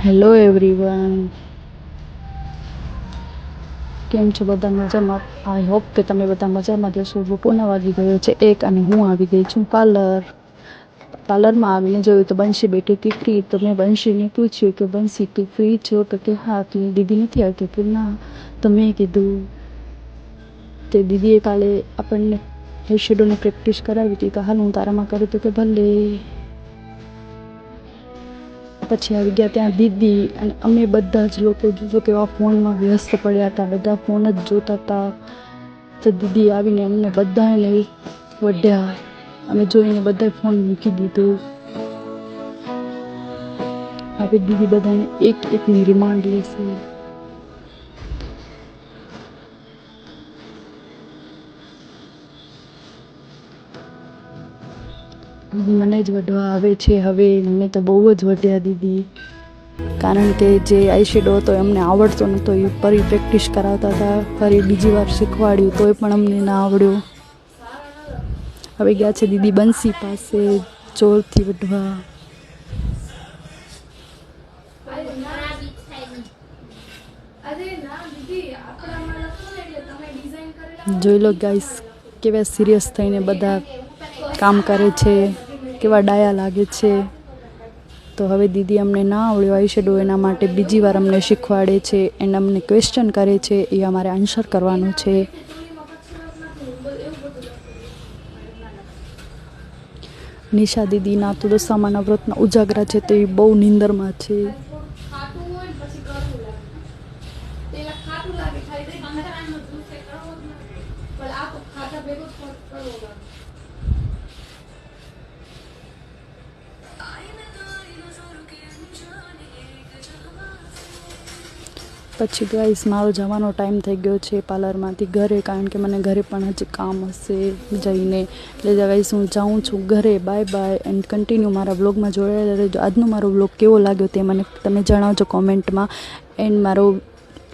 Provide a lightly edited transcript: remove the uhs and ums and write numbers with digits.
Hello everyone, કેમ છો બધા? મજામાં? આઈ હોપ કે તમે બધા મજામાં જશો. બપોરના વાગી ગયો છે 1 અને હું આવી ગઈ છું પાર્લરમાં આવીને જોયું તો બંશી બેઠી હતી ફ્રી. તો મેં બંશીને પૂછ્યું કે બંશી તું ફ્રી છો? તો કે હા. તું દીદી નથી આવતી? કે ના. તો મેં કીધું તે દીદીએ કાલે આપણને હેર શેડોની પ્રેક્ટિસ કરાવી હતી, તો હાલ હું તારામાં કરું. તો કે ભલે. પછી આવી ગયા ત્યાં દીદી, અને અમે બધા જ લોકો જો કેવા ફોનમાં વ્યસ્ત પડ્યા હતા, બધા ફોન જ જોતા હતા. તો દીદી આવીને અમને બધાને વઢ્યા. અમે જોઈને બધાએ ફોન મૂકી દીધો. હવે દીદી બધાને એક એકની રિમાન્ડ લેશે. મને જ વઢવા આવે છે હવે. મને તો બહુ જ વઢ્યા દીદી, કારણ કે જે આઈ શેડો હતો એમને આવડતો નહોતો. એ ફરી પ્રેક્ટિસ કરાવતા હતા, ફરી બીજી વાર શીખવાડ્યું તોય પણ અમને ના આવડ્યું. હવે ગયા છે દીદી બંસી પાસે જોરથી વઢવા. જોઈ લો ગાઈસ, કેવા સિરિયસ થઈને બધા કામ કરે છે, કેવા ડાયા લાગે છે. તો હવે દીદી અમને ના આવડ્યો આઈ શેડો, એના માટે બીજી વાર અમને શીખવાડે છે. એને અમને ક્વેશ્ચન કરે છે, એ અમારે આન્સર કરવાનું છે. નિશા દીદીના તો દશામાના વ્રતના ઉજાગરા છે, તો એ બહુ નીંદરમાં છે. પછી ગાઈસ મારો જવાનો ટાઈમ થઈ ગયો છે પાર્લરમાંથી ઘરે, કારણ કે મને ઘરે પણ હજી કામ હશે જઈને. એટલે ગાઈસ હું જાઉં છું ઘરે. બાય બાય એન્ડ કન્ટિન્યુ મારા વ્લોગમાં જોડાયેલા રહેજો. આજનો મારો વ્લોગ કેવો લાગ્યો તે મને તમે જણાવજો કોમેન્ટમાં. એન્ડ મારો